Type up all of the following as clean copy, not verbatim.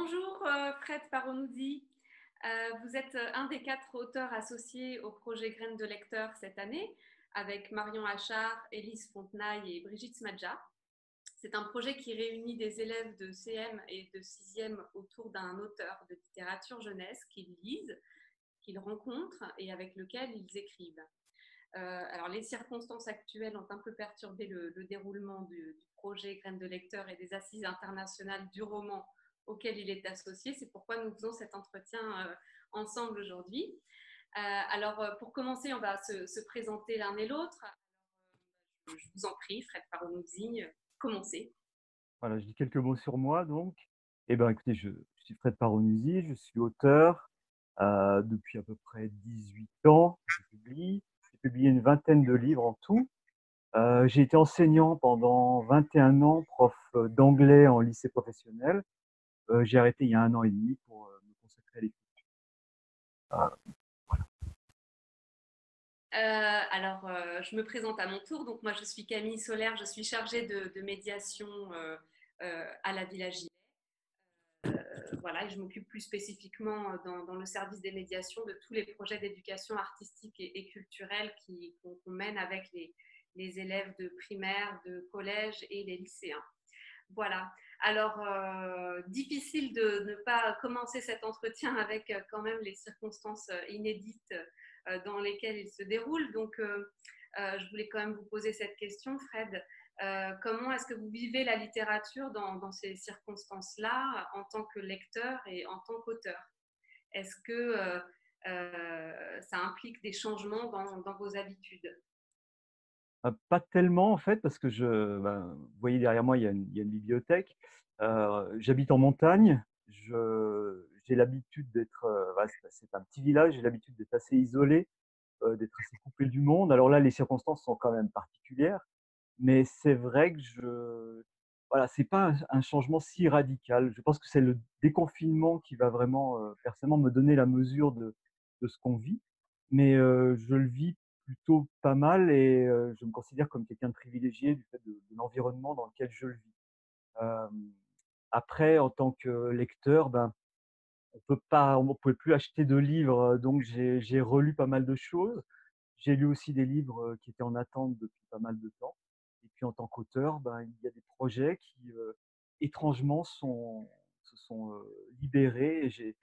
Bonjour Fred Parounzi. Vous êtes un des 4 auteurs associés au projet Graines de lecteur cette année avec Marion Achard, Élise Fontenaille et Brigitte Smadja. C'est un projet qui réunit des élèves de CM et de 6e autour d'un auteur de littérature jeunesse qu'ils lisent, qu'ils rencontrent et avec lequel ils écrivent. Alors les circonstances actuelles ont un peu perturbé le déroulement du projet Graines de lecteur et des assises internationales du roman auquel il est associé. C'est pourquoi nous faisons cet entretien ensemble aujourd'hui. Pour commencer, on va se présenter l'un et l'autre. Je vous en prie, Fred Parounzi, commencez. Voilà, je dis quelques mots sur moi donc. Eh ben, écoutez, je suis Fred Paronusi, je suis auteur, depuis à peu près 18 ans. J'ai publié une vingtaine de livres en tout. J'ai été enseignant pendant 21 ans, prof, d'anglais en lycée professionnel. J'ai arrêté il y a 1 an et demi pour, me consacrer à l'écriture. Voilà. Je me présente à mon tour. Donc, moi, je suis Camille Solaire. Je suis chargée de médiation à la Villa Gilet. Voilà, et je m'occupe plus spécifiquement dans le service des médiations de tous les projets d'éducation artistique et culturelle qu'on mène avec les élèves de primaire, de collège et les lycéens. Voilà. Difficile de ne pas commencer cet entretien avec quand même les circonstances inédites dans lesquelles il se déroule. Je voulais quand même vous poser cette question, Fred. Comment est-ce que vous vivez la littérature dans ces circonstances-là en tant que lecteur et en tant qu'auteur? Est-ce que ça implique des changements dans vos habitudes? Pas tellement en fait parce que vous voyez derrière moi, il y a une bibliothèque. J'habite en montagne, j'ai l'habitude d'être, voilà, c'est un petit village, j'ai l'habitude d'être assez isolé, d'être assez coupé du monde. Alors là, les circonstances sont quand même particulières, mais c'est vrai que voilà, c'est pas un changement si radical. Je pense que c'est le déconfinement qui va vraiment, personnellement me donner la mesure de ce qu'on vit. Mais, je le vis plutôt pas mal et je me considère comme quelqu'un de privilégié du fait de l'environnement dans lequel je le vis. Hem, Après en tant que lecteur, ben, on pouvait plus acheter de livres, donc j'ai relu pas mal de choses. J'ai lu aussi des livres, qui étaient en attente depuis pas mal de temps et puis en tant qu'auteur, ben, il y a des projets qui, étrangement se sont, libérés et j'ai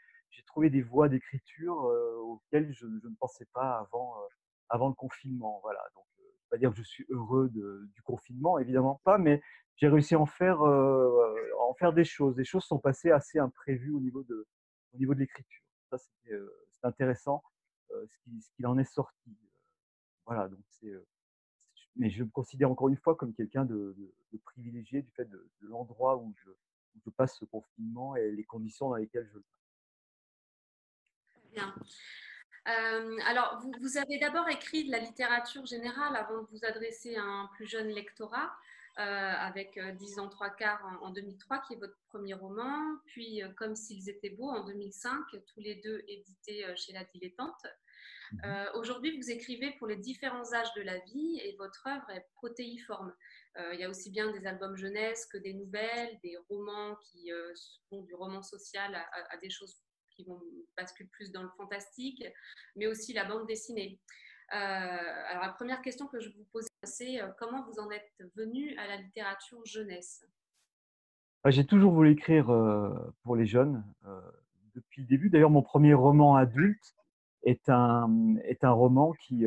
trouvé des voies d'écriture, auxquelles je ne pensais pas avant le confinement. Voilà, donc je vais pas dire que je suis heureux du confinement, évidemment pas, mais j'ai réussi à en faire des choses. Les choses sont passées assez imprévues au niveau de l'écriture. Ça, c'était intéressant, ce qu'il en est sorti. Voilà, donc mais je me considère encore une fois comme quelqu'un de privilégié du fait de l'endroit où je passe ce confinement et les conditions dans lesquelles je le passe. Bien. Vous avez d'abord écrit de la littérature générale avant de vous adresser à un plus jeune lectorat, avec 10 ans, 3 quarts en 2003, qui est votre premier roman, puis Comme s'ils étaient beaux en 2005, tous les deux édités chez La Dilettante. Mmh. Aujourd'hui, vous écrivez pour les différents âges de la vie et votre œuvre est protéiforme. Il y a aussi bien des albums jeunesse que des nouvelles, des romans qui vont du roman social à des choses qui vont basculer plus dans le fantastique, mais aussi la bande dessinée. La première question que je vous pose, c'est comment vous en êtes venu à la littérature jeunesse? J'ai toujours voulu écrire, pour les jeunes, depuis le début. D'ailleurs, mon premier roman adulte est un roman qui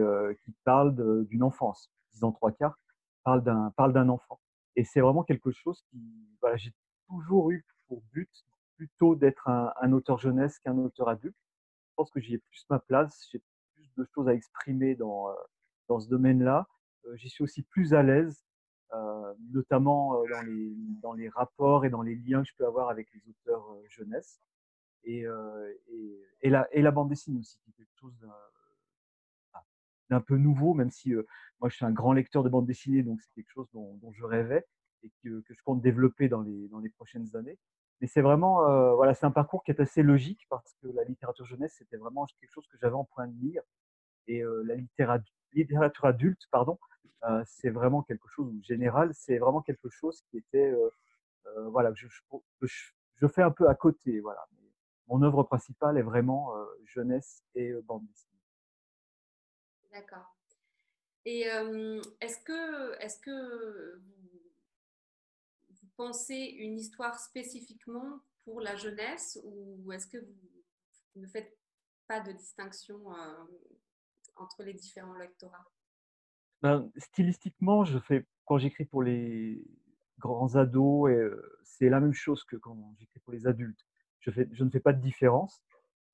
parle d'une enfance. 10 ans 3/4 parle d'un enfant et c'est vraiment quelque chose qui voilà, j'ai toujours eu pour but plutôt d'être un auteur jeunesse qu'un auteur adulte. Je pense que j'y ai plus ma place, j'ai plus de choses à exprimer dans ce domaine-là. J'y suis aussi plus à l'aise, notamment, dans les rapports et dans les liens que je peux avoir avec les auteurs, jeunesse et la bande dessinée aussi, qui est quelque chose d'un peu nouveau, même si, moi je suis un grand lecteur de bande dessinée, donc c'est quelque chose dont je rêvais et que je compte développer dans les prochaines années. Mais c'est vraiment, voilà, c'est un parcours qui est assez logique parce que la littérature jeunesse, c'était vraiment quelque chose que j'avais en point de mire et la littérature adulte, pardon, c'est vraiment quelque chose ou général, c'est vraiment quelque chose qui était, voilà, que je fais un peu à côté, voilà. Mais mon œuvre principale est vraiment jeunesse et bande dessinée. D'accord. Et est-ce que vous pensez une histoire spécifiquement pour la jeunesse ou est-ce que vous ne faites pas de distinction entre les différents lectorats? Ben, stylistiquement, quand j'écris pour les grands ados, c'est la même chose que quand j'écris pour les adultes. Je ne fais pas de différence.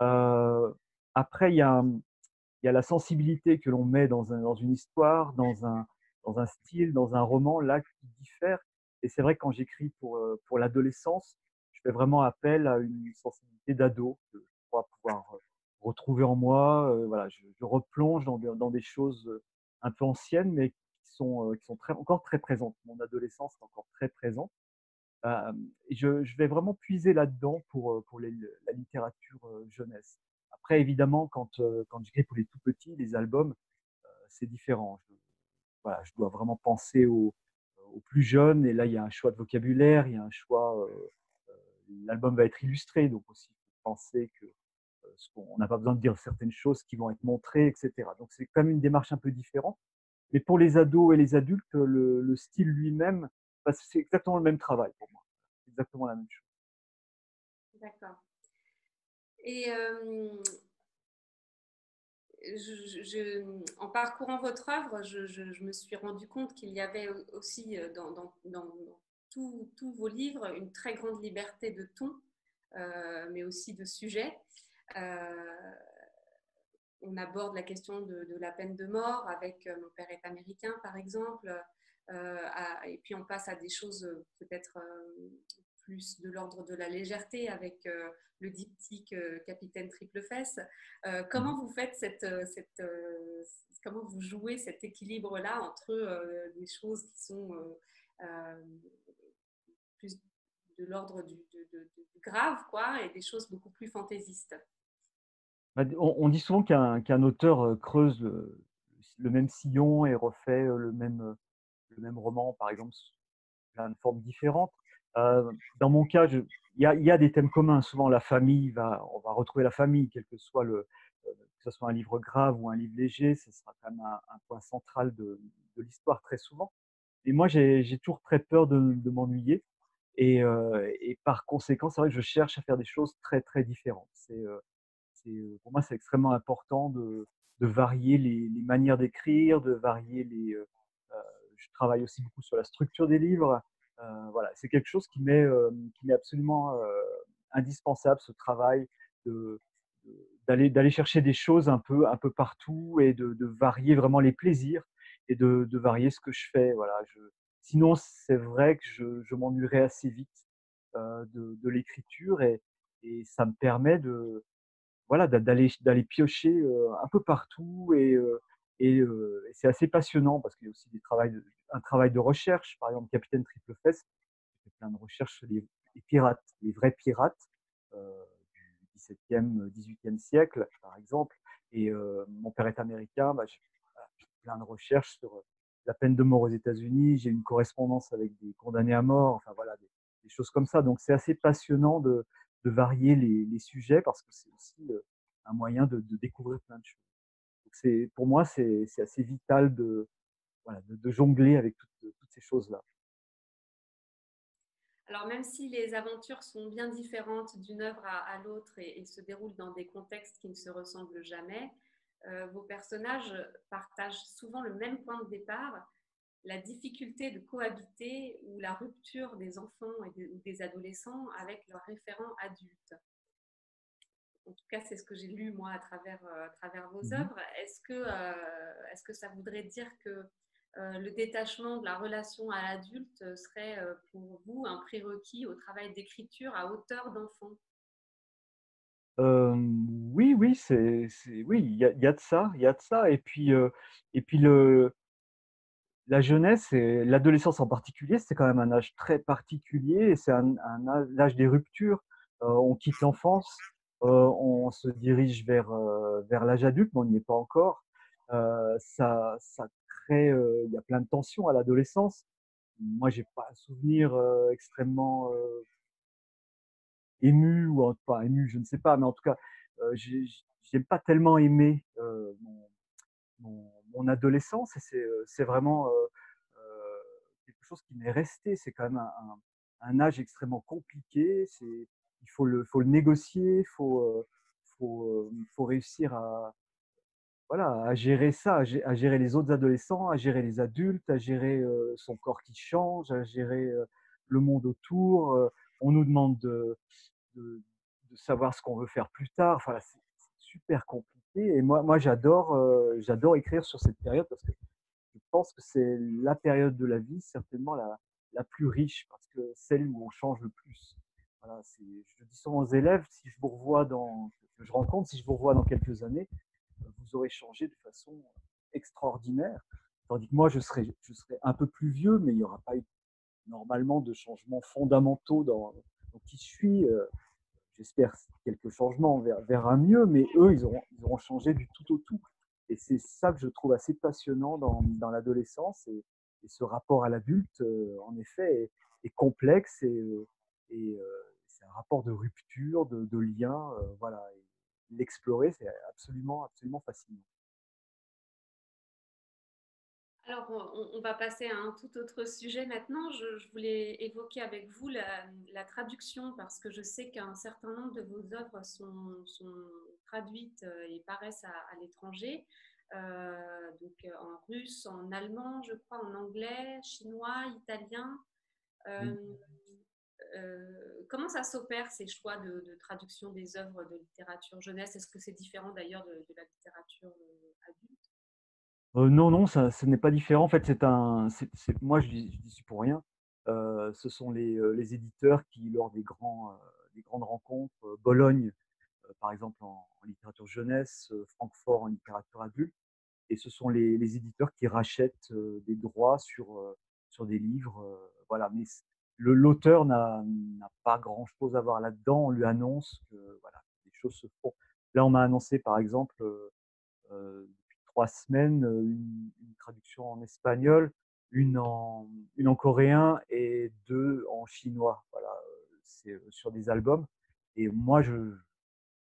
Heu, Après il y a la sensibilité que l'on met dans une histoire, dans un style, dans un roman, là, qui diffère. Et c'est vrai que quand j'écris pour l'adolescence, je fais vraiment appel à une sensibilité d'ado que je crois pouvoir, retrouver en moi. Voilà, je replonge dans des choses, un peu anciennes, mais qui sont encore très présentes. Mon adolescence est encore très présente. Et je vais vraiment puiser là-dedans pour la littérature, jeunesse. Après évidemment quand j'écris pour les tout petits, les albums, c'est différent. Voilà, je dois vraiment penser aux plus jeunes et là il y a un choix de vocabulaire, il y a un choix, l'album va être illustré donc aussi il faut penser que, on n'a pas besoin de dire certaines choses qui vont être montrées et cetera. Donc c'est quand même une démarche un peu différente. Mais pour les ados et les adultes, le style lui-même, bah, c'est exactement le même travail pour moi. C'est exactement la même chose. D'accord. Et en parcourant votre œuvre, je me suis rendu compte qu'il y avait aussi dans tous vos livres une très grande liberté de ton, mais aussi de sujet. Euh, on aborde la question de la peine de mort avec Mon père est américain, par exemple, et puis on passe à des choses peut-être plus de l'ordre de la légèreté avec le diptyque Capitaine Triple Fesse. Comment Mmh. vous faites comment vous jouez cet équilibre-là entre des choses qui sont plus de l'ordre du grave, quoi, et des choses beaucoup plus fantaisistes? Bah, on dit souvent qu'un auteur, creuse le même sillon et refait, le même roman, par exemple, sous plein de formes différentes. Dans mon cas, il y a des thèmes communs. Souvent on va retrouver la famille, quel que soit que ce soit un livre grave ou un livre léger, ce sera quand même un point central de l'histoire très souvent. Et moi, j'ai toujours très peur de m'ennuyer et par conséquent, c'est vrai que je cherche à faire des choses très, très différentes. Pour moi, c'est extrêmement important de varier les manières d'écrire, de varier je travaille aussi beaucoup sur la structure des livres. Voilà, c'est quelque chose qui m'est absolument, indispensable, ce travail de d'aller chercher des choses un peu partout et de varier vraiment les plaisirs et de varier ce que je fais, voilà. Sinon, c'est vrai que je m'ennuierais assez vite, de l'écriture et ça me permet voilà, d'aller piocher, un peu partout et c'est assez passionnant parce qu'il y a aussi un travail de recherche. Par exemple, Capitaine Triple Fess, j'ai fait plein de recherches sur les pirates, les vrais pirates, heu, du XVIIe, XVIIIe siècle, par exemple et Mon père est américain, bah, j'ai fait plein de recherches sur, la peine de mort aux États-Unis. J'ai une correspondance avec des condamnés à mort, enfin voilà, des choses comme ça. Donc c'est assez passionnant de varier les sujets parce que c'est aussi, un moyen de découvrir plein de choses. Donc pour moi, c'est assez vital voilà, de jongler avec toutes ces choses-là. Alors même si les aventures sont bien différentes d'une œuvre à l'autre et se déroulent dans des contextes qui ne se ressemblent jamais, vos personnages partagent souvent le même point de départ, la difficulté de cohabiter ou la rupture des enfants ou des adolescents avec leurs référents adultes. En tout cas, c'est ce que j'ai lu moi à travers vos Mmh. œuvres. Est-ce que ça voudrait dire que le détachement de la relation à l'adulte serait pour vous un prérequis au travail d'écriture à hauteur d'enfant? Oui, oui, oui, il y a de ça, il y a de ça et puis le la jeunesse et l'adolescence en particulier, c'est quand même un âge très particulier et c'est l'âge des ruptures. On quitte l'enfance, on se dirige vers l'âge adulte, mais on n'y est pas encore. Ça crée, il y a plein de tensions à l'adolescence. Moi, j'ai pas un souvenir, extrêmement, ému ou pas ému, je ne sais pas, mais en tout cas, j'ai pas tellement aimé mon adolescence et c'est vraiment quelque chose qui m'est resté. C'est quand même un âge extrêmement compliqué. Faut le négocier, faut réussir voilà, à gérer ça, à gérer les autres adolescents, à gérer les adultes, à gérer son corps qui change, à gérer le monde autour. On nous demande de, de savoir ce qu'on veut faire plus tard. Enfin, c'est super compliqué. Et moi j'adore écrire sur cette période parce que je pense que c'est la période de la vie, certainement la plus riche, parce que celle où on change le plus. Voilà, je dis souvent aux élèves, si je vous revois que je rencontre, si je vous revois dans quelques années, vous aurez changé de façon extraordinaire. Tandis que moi, je serai un peu plus vieux, mais il n'y aura pas eu normalement de changements fondamentaux dans qui je suis. J'espère quelques changements vers un mieux, mais eux, ils auront changé du tout au tout. Et c'est ça que je trouve assez passionnant dans l'adolescence. Et ce rapport à l'adulte, en effet, est complexe c'est un rapport de rupture, de lien. Voilà. Et l'explorer, c'est absolument, absolument fascinant. Alors, on va passer à un tout autre sujet maintenant. Je voulais évoquer avec vous la traduction parce que je sais qu'un certain nombre de vos œuvres sont traduites et paraissent à l'étranger. En russe, en allemand, je crois, en anglais, chinois, italien. Oui. Euh, Comment ça s'opère ces choix de traduction des œuvres de littérature jeunesse? Est-ce que c'est différent d'ailleurs de la littérature adulte? Non, non, ça ce n'est pas différent. En fait, moi, je dis pour rien. Ce sont les éditeurs qui, lors des grandes rencontres, Bologne, par exemple, en littérature jeunesse, Francfort en littérature adulte, et ce sont les éditeurs qui rachètent des droits sur des livres. Voilà. Mais l'auteur n'a pas grand-chose à voir là-dedans. On lui annonce que voilà, les choses se font. Là, on m'a annoncé, par exemple, depuis 3 semaines, une traduction en espagnol, une une en coréen et 2 en chinois. Voilà, c'est sur des albums. Et moi,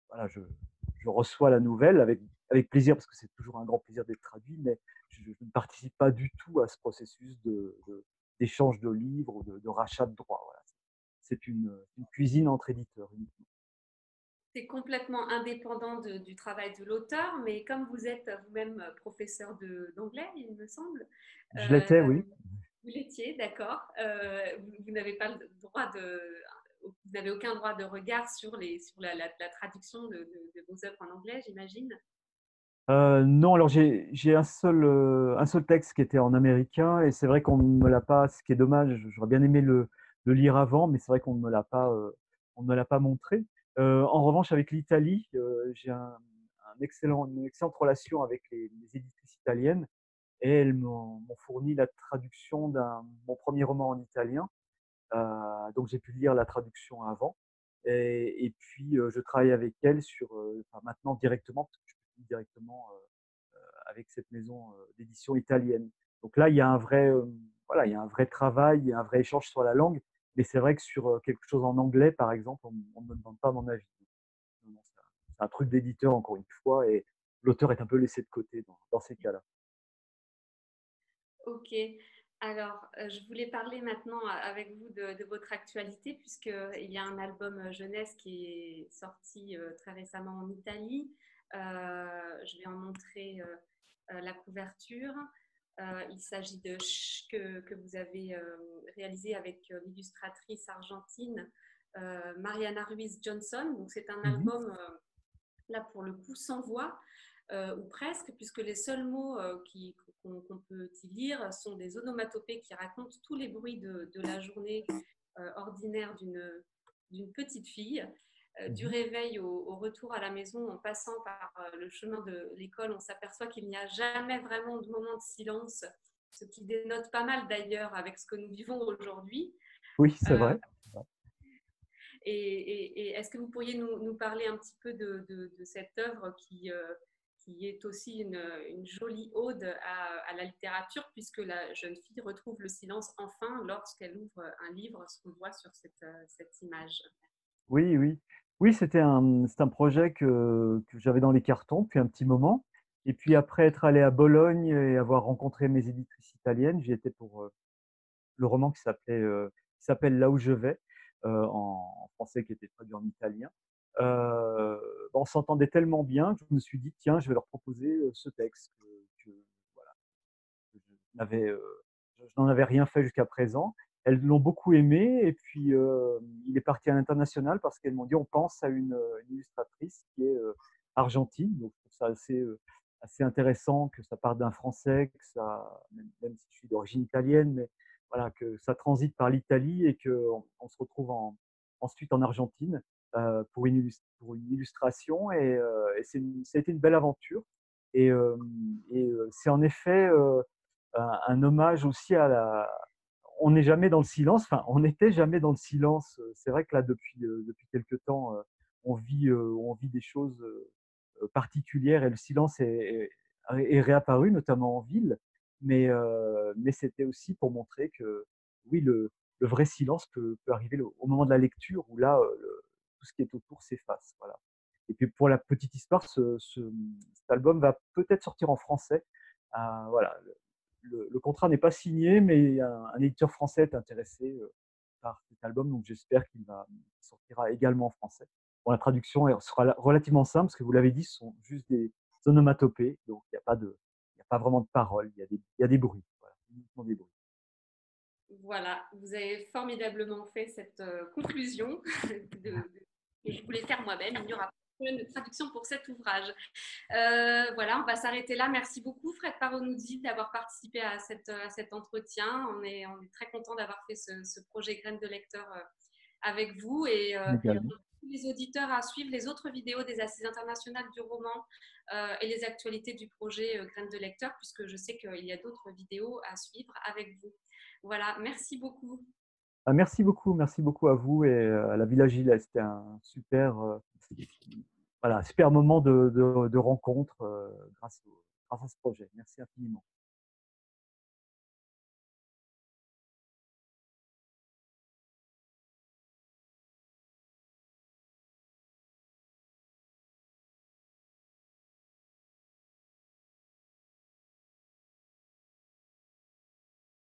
voilà, je reçois la nouvelle avec plaisir, parce que c'est toujours un grand plaisir d'être traduit, mais je ne participe pas du tout à ce processus d'échange de livres ou de rachat de droits. Voilà. C'est une cuisine entre éditeurs uniquement. C'est complètement indépendant du travail de l'auteur, mais comme vous êtes vous-même professeur d'anglais, il me semble, Je euh, l'étais, oui. vous l'étiez, d'accord, vous n'avez pas le droit vous n'avez aucun droit de regard sur sur la traduction de vos œuvres en anglais, j'imagine. Non, alors j'ai un seul texte qui était en américain et c'est vrai qu'on ne me l'a pas, ce qui est dommage, j'aurais bien aimé le lire avant, mais c'est vrai qu'on ne me l'a pas, on ne me l'a pas montré. En revanche, avec l'Italie, j'ai une excellente relation avec les éditrices italiennes et elles m'ont fourni la traduction mon premier roman en italien. Donc j'ai pu lire la traduction avant. Et puis je travaille avec elles enfin, maintenant directement, parce que je publie directement avec cette maison d'édition italienne. Donc là, il y a un vrai, voilà, il y a un vrai travail, il y a un vrai échange sur la langue. Mais c'est vrai que sur quelque chose en anglais, par exemple, on ne me demande pas mon avis. Non, non, c'est un truc d'éditeur, encore une fois, et l'auteur est un peu laissé de côté dans ces cas-là. Ok. Alors, je voulais parler maintenant avec vous de votre actualité, puisqu'il y a un album jeunesse qui est sorti très récemment en Italie. Je vais en montrer la couverture. Il s'agit de que vous avez réalisé avec l'illustratrice argentine Mariana Ruiz Johnson. Donc, c'est un Mhm. album, là pour le coup, sans voix ou presque, puisque les seuls mots qu'on peut y lire sont des onomatopées qui racontent tous les bruits de la journée ordinaire d'une petite fille. Du Mhm. réveil au retour à la maison, en passant par le chemin de l'école, on s'aperçoit qu'il n'y a jamais vraiment de moment de silence, ce qui dénote pas mal d'ailleurs avec ce que nous vivons aujourd'hui. Oui, c'est Euh, vrai. et est-ce que vous pourriez nous parler un petit peu de cette œuvre qui est aussi une jolie ode à la littérature, puisque la jeune fille retrouve le silence enfin lorsqu'elle ouvre un livre, ce qu'on voit sur cette image. Oui, oui. Oui, c'est un projet que j'avais dans les cartons depuis un petit moment et puis après être allé à Bologne et avoir rencontré mes éditrices italiennes, j'y étais pour, le roman qui s'appelle Là où je vais, en français qui était traduit en italien. On s'entendait tellement bien que je me suis dit: «Tiens, je vais leur proposer, ce texte que voilà, que je n'avais, je n'en avais rien fait jusqu'à présent». Elles l'ont beaucoup aimé et puis, il est parti à l'international parce qu'elles m'ont dit: «On pense à une illustratrice qui est, argentine». Donc je trouve ça assez intéressant que ça parte d'un Français, que ça même si je suis d'origine italienne, mais voilà, que ça transite par l'Italie et qu'on se retrouve ensuite en Argentine, pour une illustration et ça a été une belle aventure c'est en effet, un hommage aussi à la on n'est jamais dans le silence, enfin, on n'était jamais dans le silence. C'est vrai que là, depuis quelque temps, on vit des choses, particulières et le silence est réapparu, notamment en ville. Mais c'était aussi pour montrer que, oui, le vrai silence peut arriver au moment de la lecture où là, tout ce qui est autour s'efface, voilà. Et puis pour la petite histoire, cet album va peut-être sortir en français. Voilà, le contrat n'est pas signé, mais un éditeur français est intéressé, par cet album, donc j'espère qu'il sortira également en français. Bon, la traduction sera relativement simple, parce que vous l'avez dit, ce sont juste des onomatopées, donc il y a pas vraiment de paroles, il y a des bruits, voilà, uniquement des bruits. Voilà, vous avez formidablement fait cette conclusion que je voulais faire moi-même. Il n'y aura pas de traduction pour cet ouvrage. Voilà, on va s'arrêter là. Merci beaucoup, Fred Paronoudi, d'avoir participé à cet entretien. On est très content d'avoir fait ce projet Graines de lecteur avec vous et on Également. invite tous les auditeurs à suivre les autres vidéos des Assises internationales du roman et les actualités du projet Graines de lecteur, puisque je sais qu'il y a d'autres vidéos à suivre avec vous. Voilà, merci beaucoup. Ah, merci beaucoup à vous et à la Villa Gilet. C'était un super, voilà, super moment de rencontre, grâce à ce projet. Merci infiniment.